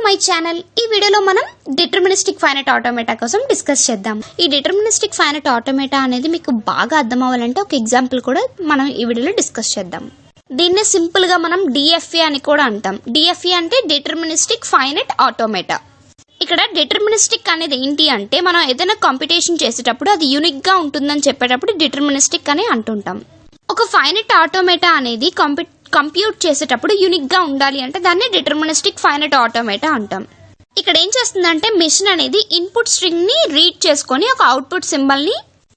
My channel. ఈ వీడియోలో మనం డిటర్మినిస్టిక్ ఫైనైట్ ఆటోమేటా కోసం డిస్కస్ చేద్దాం. ఈ డిటర్మినిస్టిక్ ఫైనైట్ ఆటోమేటా అనేది మీకు బాగా అర్థం అవ్వాలంటే ఒక ఎగ్జాంపుల్ కూడా మనం ఈ వీడియోలో డిస్కస్ చేద్దాం. దీన్నే సింపుల్ గా మనం DFA అని కూడా అంటాం. DFA అంటే డిటర్మినిస్టిక్ ఫైనైట్ ఆటోమేటా. ఇక్కడ డిటర్మినిస్టిక్ అనేది ఏంటి అంటే మనం ఏదైనా కంప్యూటేషన్ చేసేటప్పుడు అది యూనిక్ గా ఉంటుందని చెప్పేటప్పుడు డిటర్మినిస్టిక్ అని అంటుంటాం. ఒక ఫైనైట్ ఆటోమేటా అనేది కంప్యూట్ చేసేటప్పుడు యూనిక్ గా ఉండాలి అంటే దాన్ని డిటర్మినిస్టిక్ ఫైనైట్ ఆటోమేటా అంటాం. ఇక్కడ ఏం చేస్తుందంటే మెషిన్ అనేది ఇన్పుట్ స్ట్రింగ్ ని రీడ్ చేసుకొని ఒక అవుట్పుట్ సింబల్ ని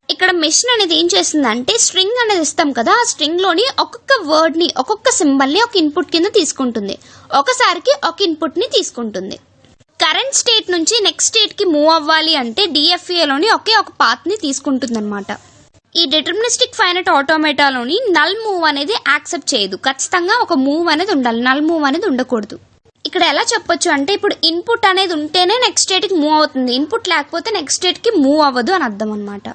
ఇక్కడ మెషిన్ అనేది ఏం చేస్తుందంటే స్ట్రింగ్ అనేది ఇస్తాం కదా, ఆ స్ట్రింగ్ లోని ఒక్కొక్క వర్డ్ ని ఒక్కొక్క సింబల్ ని ఒక ఇన్పుట్ కింద తీసుకుంటుంది. ఒకసారికి ఒక ఇన్పుట్ ని తీసుకుంటుంది. కరెంట్ స్టేట్ నుంచి నెక్స్ట్ స్టేట్ కి మూవ్ అవ్వాలి అంటే DFA లోని ఒకే ఒక పాత్ ని తీసుకుంటుంది అనమాట. ఈ డిటర్మినిస్టిక్ ఫైనైట్ ఆటోమేటాలోని నల్ మూవ్ అనేది యాక్సెప్ట్ చేయదు. ఖచ్చితంగా ఒక మూవ్ అనేది ఉండాలి, నల్ మూవ్ అనేది ఉండకూడదు. ఇక్కడ ఎలా చెప్పొచ్చు అంటే ఇప్పుడు ఇన్పుట్ అనేది ఉంటేనే నెక్స్ట్ స్టేట్ కి మూవ్ అవుతుంది, ఇన్పుట్ లేకపోతే నెక్స్ట్ స్టేట్ కి మూవ్ అవ్వదు అని అర్థం అనమాట.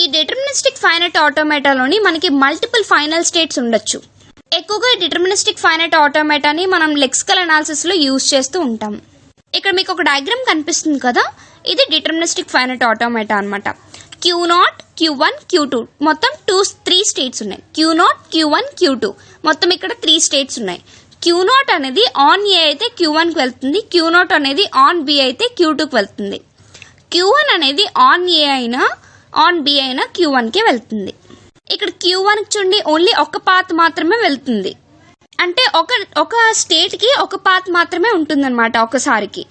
ఈ డిటర్మినిస్టిక్ ఫైనైట్ ఆటోమేటాలోని మనకి మల్టిపుల్ ఫైనల్ స్టేట్స్ ఉండొచ్చు. ఎక్కువగా డిటర్మినిస్టిక్ ఫైనైట్ ఆటోమేటాని మనం లెక్సికల్ అనాలిసిస్ లో యూజ్ చేస్తూ ఉంటాం. ఇక్కడ మీకు ఒక డయాగ్రామ్ కనిపిస్తుంది కదా, ఇది డిటర్మినిస్టిక్ ఫైనైట్ ఆటోమేటా అనమాట. Q0, Q1, Q2 మొత్తం 3 స్టేట్స్ ఉన్నాయి. Q0, Q1, Q2 మొత్తం ఇక్కడ 3 స్టేట్స్ ఉన్నాయి. Q0 అనేది ఆన్ A అయితే Q1 కి వెళ్తుంది, Q0 అనేది ఆన్ B అయితే Q2 కి వెళ్తుంది. Q1 అనేది ఆన్ A అయినా ఆన్ B అయినా Q1 కి వెళ్తుంది. ఇక్కడ Q1 కి చూడండి ఓన్లీ ఒక పాత్ మాత్రమే వెళ్తుంది, అంటే ఒక స్టేట్ కి ఒక పాత్ మాత్రమే ఉంటుంది అనమాట ఒకసారికి.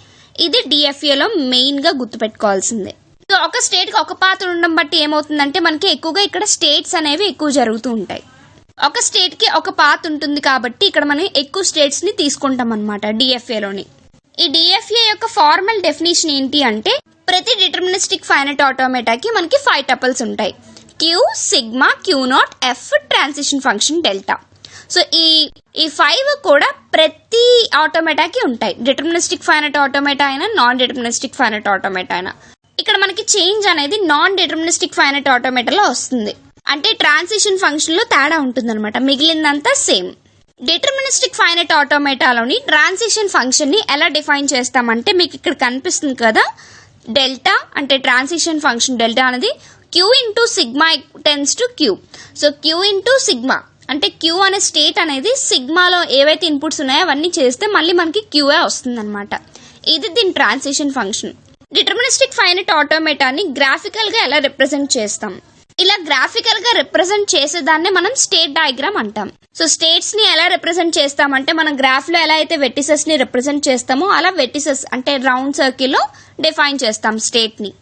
ఇది DFA లో మెయిన్ గా గుర్తుపెట్టుకోవాల్సిందే. సో ఒక స్టేట్ కి ఒక పాత్ ఉండడం బట్టి ఏమవుతుందంటే మనకి ఎక్కువగా ఇక్కడ స్టేట్స్ అనేవి ఎక్కువ జరుగుతూ ఉంటాయి. ఒక స్టేట్ కి ఒక పాత్ ఉంటుంది కాబట్టి ఇక్కడ మనం ఎక్కువ స్టేట్స్ ని తీసుకుంటాం అనమాట DFA లోని. ఈ DFA యొక్క ఫార్మల్ డెఫినేషన్ ఏంటి అంటే ప్రతి డిటర్మినిస్టిక్ ఫైనైట్ ఆటోమేటాకి మనకి 5 టపుల్స్ ఉంటాయి. Q, sigma, Q0, F, transition function delta. So ఈ 5 కూడా ప్రతి ఆటోమేటాకి ఉంటాయి. డిటర్మినిస్టిక్ ఫైనైట్ ఆటోమేటా అయినా నాన్ డిటర్మినిస్టిక్ ఫైనైట్ ఆటోమేటా అయినా. ఇక్కడ మనకి చేంజ్ అనేది నాన్ డిటర్మినిస్టిక్ ఫైనైట్ ఆటోమేటాలో వస్తుంది, అంటే ట్రాన్సిషన్ ఫంక్షన్ లో తేడా ఉంటుంది అనమాట, మిగిలిందంతా సేమ్. డిటర్మినిస్టిక్ ఫైనైట్ ఆటోమేటాలోని ట్రాన్సిషన్ ఫంక్షన్ ని ఎలా డిఫైన్ చేస్తామంటే మీకు ఇక్కడ కనిపిస్తుంది కదా, డెల్టా అంటే ట్రాన్సిషన్ ఫంక్షన్ డెల్టా అనేది Q into sigma tends to Q. So Q into sigma అంటే Q అనే స్టేట్ అనేది సిగ్మాలో ఏవైతే ఇన్పుట్స్ ఉన్నాయో అవన్నీ చేస్తే మళ్ళీ మనకి QA వస్తుంది అనమాట. ఇది దీని ట్రాన్సిషన్ ఫంక్షన్. డిటర్మినిస్టిక్ ఫైనైట్ ఆటోమేటాని గ్రాఫికల్ గా ఎలా రిప్రజెంట్ చేస్తాం? ఇలా గ్రాఫికల్ గా రిప్రజెంట్ చేసేదాన్ని మనం స్టేట్ డయాగ్రామ్ అంటాం. సో స్టేట్స్ ని ఎలా రిప్రజెంట్ చేస్తామంటే మనం గ్రాఫ్ లో ఎలా అయితే వెర్టిసెస్ ని రిప్రజెంట్ చేస్తామో అలా వెర్టిసెస్ అంటే రౌండ్ సర్కిల్ లో డిఫైన్ చేస్తాం స్టేట్ ని.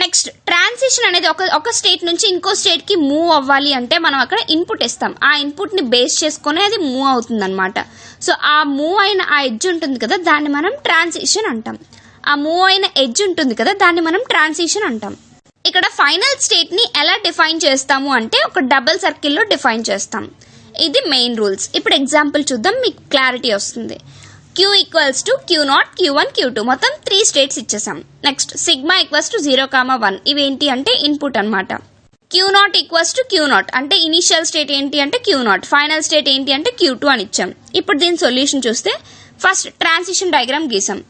నెక్స్ట్ ట్రాన్సిషన్ అనేది ఒక స్టేట్ నుంచి ఇంకో స్టేట్ కి మూవ్ అవ్వాలి అంటే మనం అక్కడ ఇన్పుట్ ఇస్తాం, ఆ ఇన్పుట్ ని బేస్ చేసుకుని అది మూవ్ అవుతుంది అనమాట. సో ఆ మూవ్ అయిన ఆ ఎడ్జ్ ఉంటుంది కదా దాన్ని మనం ట్రాన్సిషన్ అంటాం. ఆ మూవ్ అయిన ఎడ్జ్ ఉంటుంది కదా దాన్ని మనం ట్రాన్సిషన్ అంటాం. ఇక్కడ ఫైనల్ స్టేట్ ని ఎలా డిఫైన్ చేస్తాము అంటే ఒక డబుల్ సర్కిల్ లో డిఫైన్ చేస్తాం. ఇది మెయిన్ రూల్స్. ఇప్పుడు ఎగ్జాంపుల్ చూద్దాం, మీకు క్లారిటీ వస్తుంది. Q equals to Q0, Q1, Q2 మొత్తం 3 స్టేట్స్ ఇచ్చేసాం. నెక్స్ట్ సిగ్మా ఈక్వల్స్ టు 0, 1 ఇవేంటి అంటే ఇన్పుట్ అనమాట. Q0 ఈక్వల్స్ టు Q0 అంటే ఇనిషియల్ స్టేట్ ఏంటి అంటే Q0, ఫైనల్ స్టేట్ ఏంటి అంటే Q2 అని ఇచ్చాం. ఇప్పుడు దీని సొల్యూషన్ చూస్తే ఫస్ట్ ట్రాన్సిషన్ డయాగ్రామ్ గీసాం.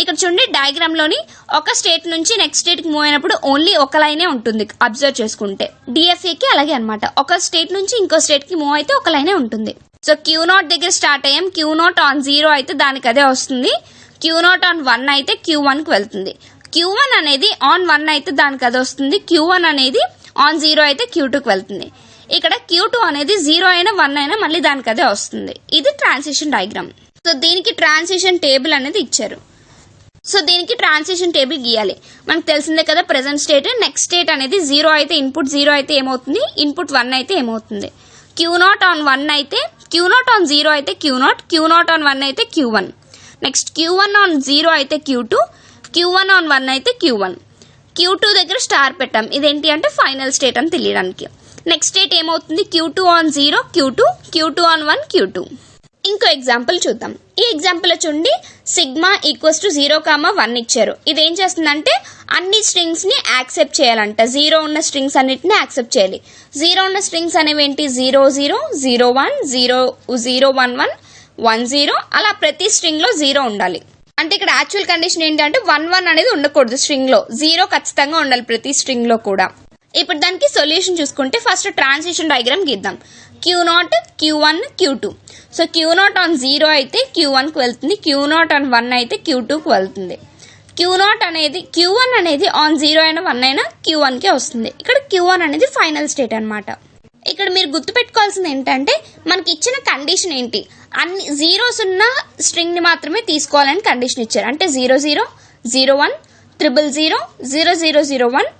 ఇక్కడ చూడండి డయాగ్రామ్ లోని ఒక స్టేట్ నుంచి నెక్స్ట్ స్టేట్ కి మూవ్ అయినప్పుడు ఓన్లీ ఒక లైనే ఉంటుంది. అబ్జర్వ్ చేసుకుంటే DFA కి అలాగే అనమాట, ఒక స్టేట్ నుంచి ఇంకో స్టేట్ కి మూవ్ అయితే ఒక లైనే ఉంటుంది. సో Q0 దగ్గర స్టార్ట్ అయ్యాం, Q0 ఆన్ 0 అయితే దానికి అదే వస్తుంది, Q0 ఆన్ 1 అయితే Q1 కి వెళ్తుంది, Q1 అనేది ఆన్ 1 అయితే దానికి అదే వస్తుంది, Q1 అనేది ఆన్ 0 అయితే Q2 కి వెళ్తుంది. ఇక్కడ Q2 అనేది 0 అయినా 1 అయినా మళ్ళీ దానికి అదే వస్తుంది. ఇది ట్రాన్సిషన్ డయాగ్రామ్. సో దీనికి ట్రాన్సిషన్ టేబుల్ అనేది ఇచ్చారు. సో దీనికి ట్రాన్సిషన్ టేబుల్ గీయాలి. మనకు తెలిసిందే కదా ప్రెసెంట్ స్టేట్, నెక్స్ట్ స్టేట్ అనేది 0 అయితే ఇన్పుట్ 0 అయితే ఏమవుతుంది, ఇన్పుట్ 1 అయితే ఏమవుతుంది. Q0 ఆన్ 1 అయితే Q0 ఆన్ 0 అయితే Q0, Q0 ఆన్ 1 అయితే Q1. నెక్స్ట్ Q1 ఆన్ 0 అయితే Q2, Q1 ఆన్ 1 అయితే Q1. Q2 దగ్గర స్టార్ పెట్టాం, ఇదేంటి అంటే ఫైనల్ స్టేట్ అని తెలియడానికి. నెక్స్ట్ స్టేట్ ఏమవుతుంది Q2 on 0 Q2, Q2 on 1 Q2. ఇంకో ఎగ్జాంపుల్ చూద్దాం. ఈ ఎగ్జాంపుల్ లో చూడండి సిగ్మా ఈక్వల్స్ టు 0, 1 ఇచ్చారు. ఇదేం చేస్తుందంటే అన్ని స్ట్రింగ్స్ ని యాక్సెప్ట్ చేయాలంట. 0 ఉన్న స్ట్రింగ్స్ అన్నిటిని యాక్సెప్ట్ చేయాలి. 0 ఉన్న స్ట్రింగ్స్ అనేవి ఏంటి 0, 0, 0, 1, 0, 0, 1, 1, 1, 0 అలా ప్రతి స్ట్రింగ్ లో 0 ఉండాలి. అంటే ఇక్కడ యాక్చువల్ కండిషన్ ఏంటంటే 1 అనేది ఉండకూడదు స్ట్రింగ్ లో, 0 ఖచ్చితంగా ఉండాలి ప్రతి స్ట్రింగ్ లో కూడా. ఇప్పుడు దానికి సొల్యూషన్ చూసుకుంటే ఫస్ట్ ట్రాన్సిషన్ డయాగ్రామ్ గీద్దాం. Q0, Q1, Q2. So Q0 on 0 అయితే Q1 కు వెళ్తుంది, Q0 ఆన్ 1 అయితే Q2 కు వెళ్తుంది. Q1 అనేది ఆన్ 0 అయినా 1 అయినా Q1 కే వస్తుంది. ఇక్కడ Q1 అనేది ఫైనల్ స్టేట్ అన్నమాట. ఇక్కడ మీరు గుర్తుపెట్టుకోవాల్సింది ఏంటంటే మనకి ఇచ్చిన కండిషన్ ఏంటి, అన్ని జీరోస్ ఉన్న స్ట్రింగ్ ని మాత్రమే తీసుకోవాలని కండిషన్ ఇచ్చారు. అంటే 00, 01, 000, 0001.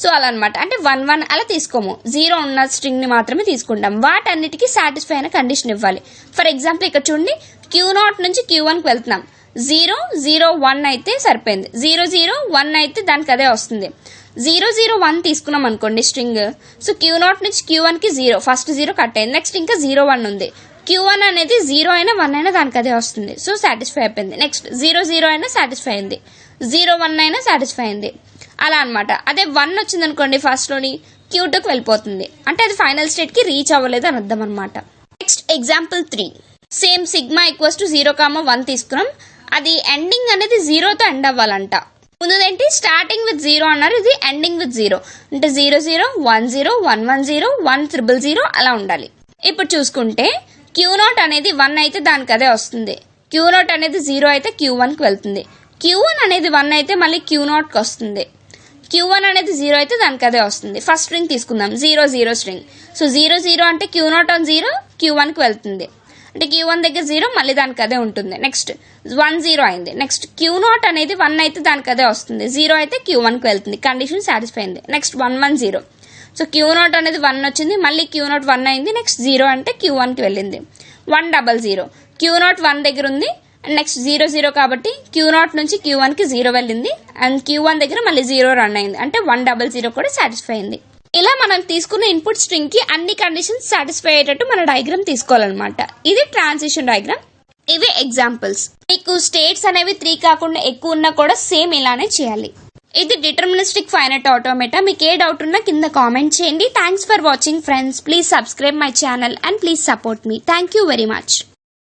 సో అలా అనమాట. అంటే 11 అలా తీసుకోము, 0 ఉన్న స్ట్రింగ్ ని మాత్రమే తీసుకుంటాం. వాటన్నిటికీ సాటిస్ఫై అయిన కండిషన్ ఇవ్వాలి. ఫర్ ఎగ్జాంపుల్ ఇక్కడ చూడండి, Q0 నుంచి Q1 కి వెళ్తున్నాం, 001 అయితే సరిపోయింది, 001 అయితే దానికి అదే వస్తుంది. 001 తీసుకున్నాం అనుకోండి స్ట్రింగ్, సో Q0 నుంచి Q1 కి 0, ఫస్ట్ 0 కట్ అయింది, నెక్స్ట్ ఇంకా 01 ఉంది. Q1 అనేది 0 అయినా 1 అయినా దానికి అదే వస్తుంది, సో సాటిస్ఫై అయిపోయింది. నెక్స్ట్ 00 అయినా సాటిస్ఫై అయింది, 01 అయినా సాటిస్ఫై అయింది, అలా అనమాట. అదే 1 వచ్చింది అనుకోండి ఫస్ట్ లోని, Q2 కి వెళ్ళిపోతుంది, అంటే అది ఫైనల్ స్టేట్ కి రీచ్ అవ్వలేదు అని అర్థం అనమాట. Next example 3, same sigma equals to 0, 1 తీసుకున్నాం. అది ఎండింగ్ అనేది 0తో ఎండ్ అవ్వాలంట. ముందుదేంటి స్టార్టింగ్ విత్ 0 అన్నారు, ఇది ఎండింగ్ విత్ 0, అంటే 00, 10, 110, 100, అలా ఉండాలి. ఇప్పుడు చూసుకుంటే Q0 అనేది 1 అయితే దానికి అదే వస్తుంది, Q0 అనేది 0 అయితే Q1 కి వెళ్తుంది, Q1 అనేది 1 అయితే మళ్ళీ Q0 కి వస్తుంది, Q1 అనేది 0 అయితే దానికి అదే వస్తుంది. ఫస్ట్ స్ట్రింగ్ తీసుకుందాం, 00 స్ట్రింగ్. సో 00 అంటే Q0 ఆన్ 0 Q1 కి వెళ్తుంది, అంటే Q1 దగ్గర 0 మళ్ళీ దానికి అదే ఉంటుంది. నెక్స్ట్ 10 అయింది, నెక్స్ట్ Q0 అనేది 1 అయితే దానికి అదే వస్తుంది, 0 అయితే Q1 కి వెళ్తుంది, కండిషన్ సాటిస్ఫై అయింది. నెక్స్ట్ 110, సో Q0 అనేది 1 వచ్చింది, మళ్ళీ Q0 1 అయింది, నెక్స్ట్ 0 అంటే Q1 కి వెళ్ళింది. 100, Q0 1 దగ్గర ఉంది, నెక్స్ట్ 00 కాబట్టి Q0 నుంచి Q1 కి 0 వెళ్ళింది, అండ్ Q1 దగ్గర మళ్ళీ 0 రన్ అయింది, అంటే 100 కూడా సాటిస్ఫై అయింది. ఇలా మనం తీసుకున్న ఇన్పుట్ స్ట్రింగ్ కి అన్ని కండిషన్స్ సాటిస్ఫై అయ్యేటట్టు మన డయాగ్రామ్ తీసుకోవాలన్నమాట. ఇది ట్రాన్సిషన్ డయాగ్రామ్. ఇవి ఎగ్జాంపుల్స్. మీకు స్టేట్స్ అనేవి 3 కాకుండా ఎక్కువ ఉన్నా కూడా సేమ్ ఇలానే చేయాలి. ఇది డిటర్మినిస్టిక్ ఫైనైట్ ఆటోమేటా. మీకు ఏ డౌట్ ఉన్నా కింద కామెంట్ చేయండి. Thanks for watching friends. Please subscribe my channel and please support me. Thank you very much.